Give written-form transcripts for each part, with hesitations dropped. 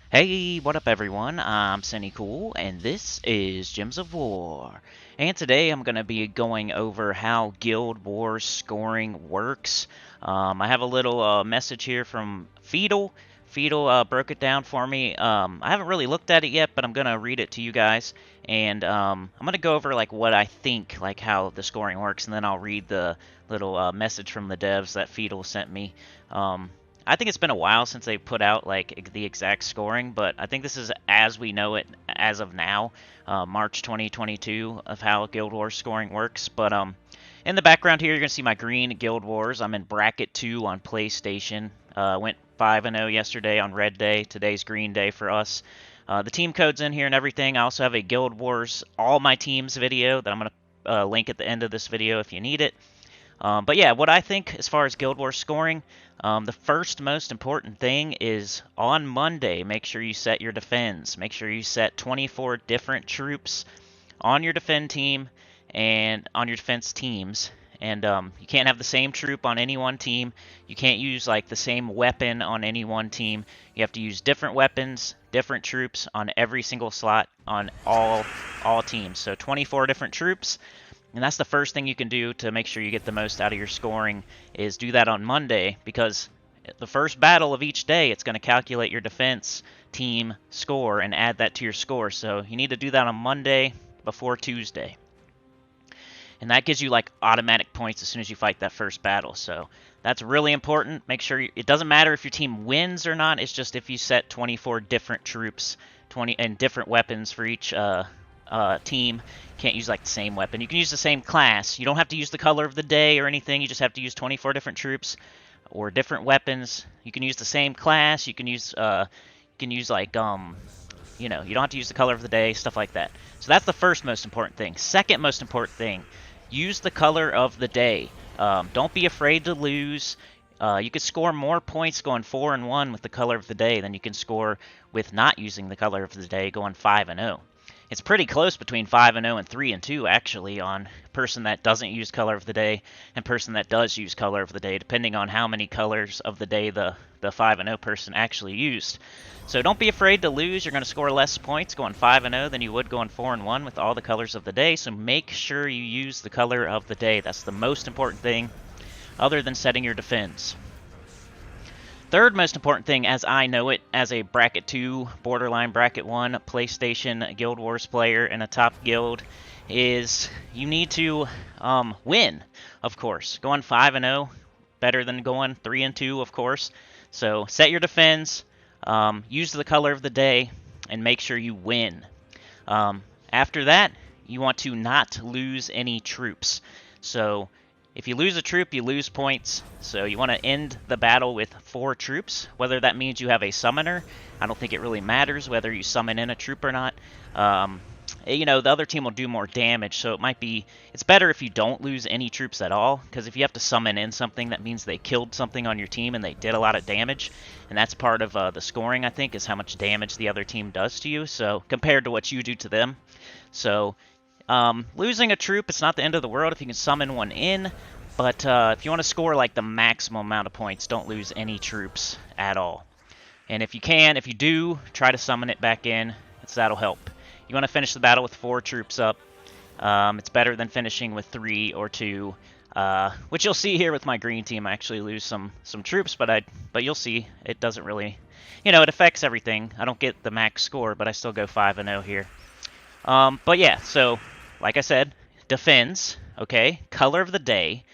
Hey, what up everyone? I'm Sinnycool, and this is Gems of War. And today I'm going to be going over how Guild Wars scoring works. I have a little message here from Feudal. Feudal broke it down for me. I haven't really looked at it yet, but I'm going to read it to you guys. And I'm going to go over like what I think, like how the scoring works, and then I'll read the little message from the devs that Feudal sent me. I think it's been a while since they put out like the exact scoring, but I think this is as we know it as of now, March 2022, of how Guild Wars scoring works. But in the background here, you're gonna see my green Guild Wars. I'm in bracket 2 on PlayStation. Went 5-0 yesterday on Red Day. Today's Green Day for us. The team code's in here and everything. I also have a Guild Wars All My Teams video that I'm gonna link at the end of this video if you need it. But yeah, what I think as far as Guild Wars scoring, the first most important thing is on Monday, make sure you set your defends. Make sure you set 24 different troops on your defend team and on your defense teams. And you can't have the same troop on any one team. You can't use like the same weapon on any one team. You have to use different weapons, different troops on every single slot on all teams. So 24 different troops. And that's the first thing you can do to make sure you get the most out of your scoring is do that on Monday, because the first battle of each day, it's going to calculate your defense team score and add that to your score. So you need to do that on Monday before Tuesday. And that gives you like automatic points as soon as you fight that first battle. So that's really important. Make sure it doesn't matter if your team wins or not. It's just if you set 24 different troops, 20 and different weapons for each team. Can't use like the same weapon. You can use the same class. You don't have to use the color of the day or anything. You just have to use 24 different troops or different weapons. You can use the same class. You can use like you know, you don't have to use the color of the day, stuff like that. So that's the first most important thing. Second most important thing, use the color of the day. Don't be afraid to lose. You could score more points going 4-1 with the color of the day than you can score with not using the color of the day going 5-0. It's pretty close between 5-0 and 3-2 actually on person that doesn't use color of the day and person that does use color of the day, depending on how many colors of the day the 5-0 person actually used. So don't be afraid to lose. You're going to score less points going 5-0 than you would going 4-1 with all the colors of the day. So make sure you use the color of the day. That's the most important thing, other than setting your defense. Third most important thing, as I know it, as a Bracket 2, Borderline Bracket 1, PlayStation Guild Wars player in a top guild, is you need to win, of course. Going 5-0, better than going 3-2, of course. So set your defense, use the color of the day, and make sure you win. After that, you want to not lose any troops. So if you lose a troop, you lose points. So you want to end the battle with 4 troops, whether that means you have a summoner. I don't think it really matters whether you summon in a troop or not. You know, the other team will do more damage, so it's better if you don't lose any troops at all, because if you have to summon in something, that means they killed something on your team and they did a lot of damage, and that's part of the scoring, I think, is how much damage the other team does to you, so compared to what you do to them. So losing a troop, it's not the end of the world if you can summon one in, but if you want to score like the maximum amount of points, don't lose any troops at all. And if you do, try to summon it back in, that'll help. You want to finish the battle with 4 troops up. It's better than finishing with 3 or 2, which you'll see here with my green team. I actually lose some troops, but you'll see it doesn't really, you know, it affects everything. I don't get the max score, but I still go 5-0 here. But yeah, so like I said, defends, okay, color of the day,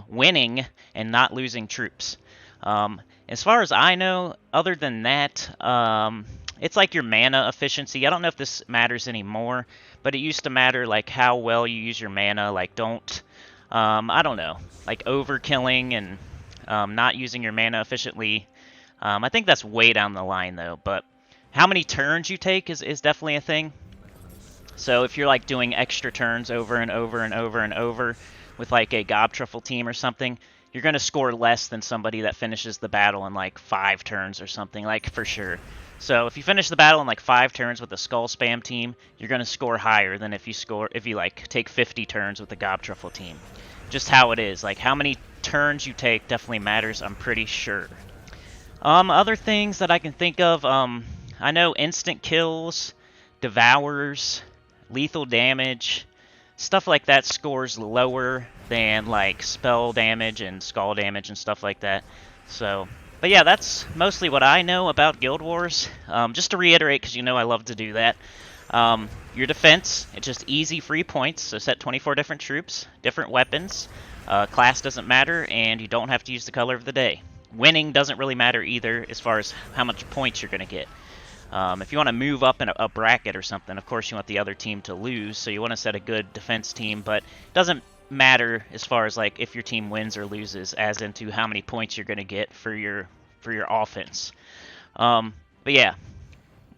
winning, and not losing troops. As far as I know, other than that, it's like your mana efficiency. I don't know if this matters anymore, but it used to matter like how well you use your mana. Like I don't know, like overkilling and not using your mana efficiently. I think that's way down the line though, but how many turns you take is definitely a thing. So if you're like doing extra turns over and over and over and over with like a Gobtruffle team or something, you're going to score less than somebody that finishes the battle in like 5 turns or something, like for sure. So if you finish the battle in like 5 turns with a Skull Spam team, you're going to score higher than if you like take 50 turns with the Gobtruffle team. Just how it is. Like how many turns you take definitely matters, I'm pretty sure. Other things that I can think of, I know instant kills, devours, lethal damage, stuff like that scores lower than like spell damage and skull damage and stuff like that. So, but yeah, that's mostly what I know about Guild Wars. Just to reiterate, because you know I love to do that. Your defense, it's just easy free points, so set 24 different troops, different weapons, class doesn't matter, and you don't have to use the color of the day. Winning doesn't really matter either as far as how much points you're going to get. If you want to move up in a bracket or something, of course you want the other team to lose, so you want to set a good defense team, but it doesn't matter as far as like if your team wins or loses, as into how many points you're going to get for your offense. But yeah,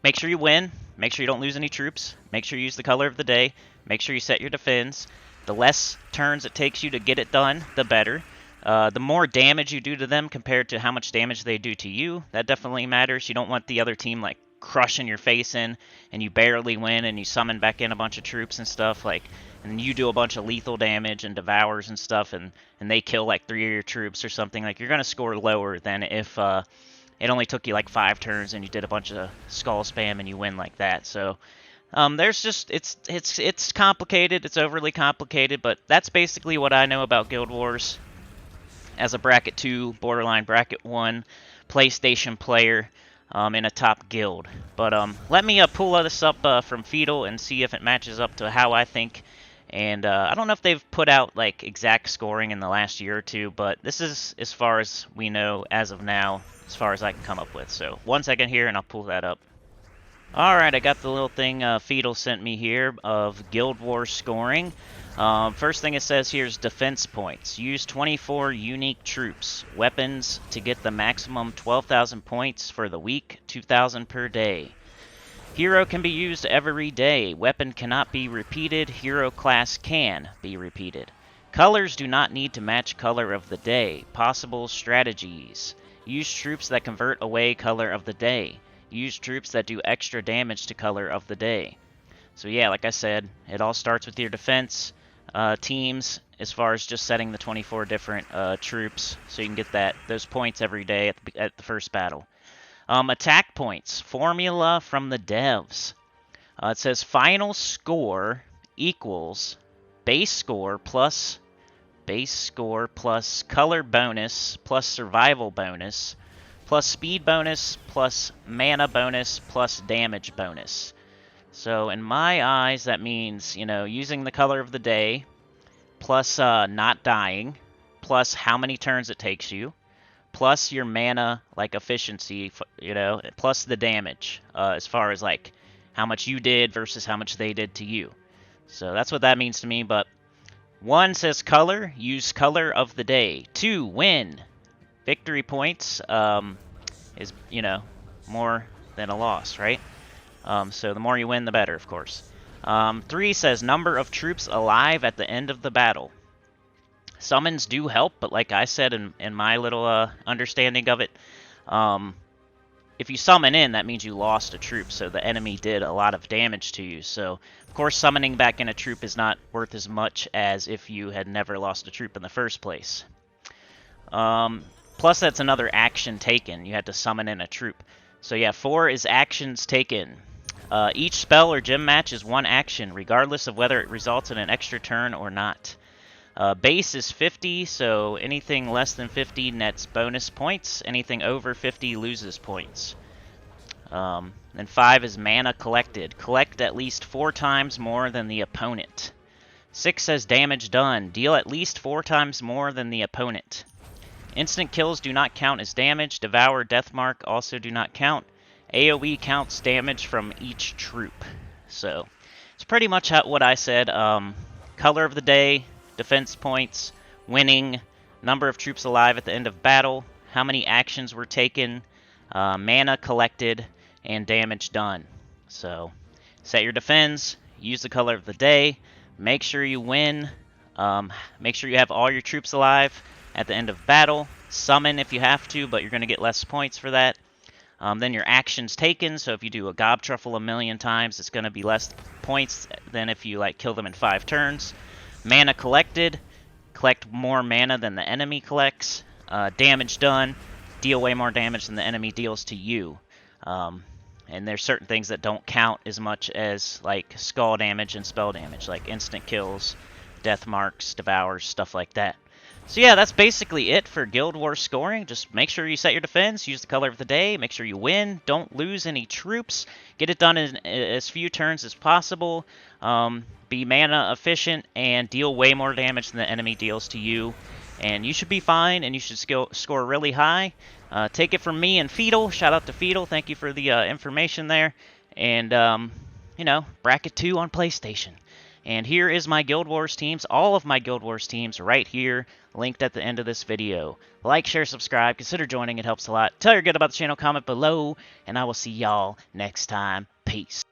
make sure you win. Make sure you don't lose any troops. Make sure you use the color of the day. Make sure you set your defense. The less turns it takes you to get it done, the better. The more damage you do to them compared to how much damage they do to you, that definitely matters. You don't want the other team like crushing your face in and you barely win and you summon back in a bunch of troops and stuff like, and you do a bunch of lethal damage and devours and stuff and they kill like 3 of your troops or something. Like, you're going to score lower than if it only took you like 5 turns and you did a bunch of skull spam and you win like that. So there's just, it's complicated, it's overly complicated, but that's basically what I know about Guild Wars as a bracket 2, borderline bracket 1 PlayStation player in a top guild. But let me pull this up from Fetal and see if it matches up to how I think. And I don't know if they've put out like exact scoring in the last year or two, but this is as far as we know as of now, as far as I can come up with. So 1 second here and I'll pull that up. Alright, I got the little thing Fetal sent me here of Guild Wars scoring. First thing it says here is defense points. Use 24 unique troops, weapons to get the maximum 12,000 points for the week, 2,000 per day. Hero can be used every day. Weapon cannot be repeated. Hero class can be repeated. Colors do not need to match color of the day. Possible strategies. Use troops that convert away color of the day. Use troops that do extra damage to color of the day. So yeah, like I said, it all starts with your defense teams as far as just setting the 24 different troops so you can get those points every day at the first battle. Attack points. Formula from the devs. It says final score equals base score plus color bonus plus survival bonus plus speed bonus plus mana bonus plus damage bonus. So in my eyes, that means, you know, using the color of the day, plus not dying, plus how many turns it takes you, plus your mana, like, efficiency, you know, plus the damage, as far as, like, how much you did versus how much they did to you. So that's what that means to me, but 1 says color, use color of the day. 2, win. Victory points is, you know, more than a loss, right? So the more you win, the better, of course. 3 says number of troops alive at the end of the battle. Summons do help, but like I said in my little understanding of it, if you summon in, that means you lost a troop, so the enemy did a lot of damage to you. So, of course, summoning back in a troop is not worth as much as if you had never lost a troop in the first place. Plus, that's another action taken. You had to summon in a troop. So yeah, 4 is actions taken. Each spell or gym match is 1 action, regardless of whether it results in an extra turn or not. Base is 50, so anything less than 50 nets bonus points. Anything over 50 loses points. And 5 is mana collected. Collect at least 4 times more than the opponent. 6 says damage done. Deal at least 4 times more than the opponent. Instant kills do not count as damage. Devour, Deathmark also do not count. AoE counts damage from each troop. So, it's pretty much what I said. Color of the day, defense points, winning, number of troops alive at the end of battle, how many actions were taken, mana collected, and damage done. So, set your defense, use the color of the day, make sure you win, make sure you have all your troops alive at the end of battle, summon if you have to, but you're going to get less points for that. Then your actions taken, so if you do a Gob Truffle a million times, it's going to be less points than if you like kill them in 5 turns. Mana collected, collect more mana than the enemy collects. Damage done, deal way more damage than the enemy deals to you. And there's certain things that don't count as much as like skull damage and spell damage, like instant kills, death marks, devours, stuff like that. So yeah, that's basically it for Guild Wars scoring. Just make sure you set your defense, use the color of the day, make sure you win, don't lose any troops, get it done in as few turns as possible, be mana efficient, and deal way more damage than the enemy deals to you. And you should be fine, and you should score really high. Take it from me and Feedle. Shout out to Feedle. Thank you for the information there. And, you know, Bracket 2 on PlayStation. And here is my Guild Wars teams, all of my Guild Wars teams right here, linked at the end of this video. Like, share, subscribe, consider joining, it helps a lot. Tell your good about the channel, comment below, and I will see y'all next time. Peace.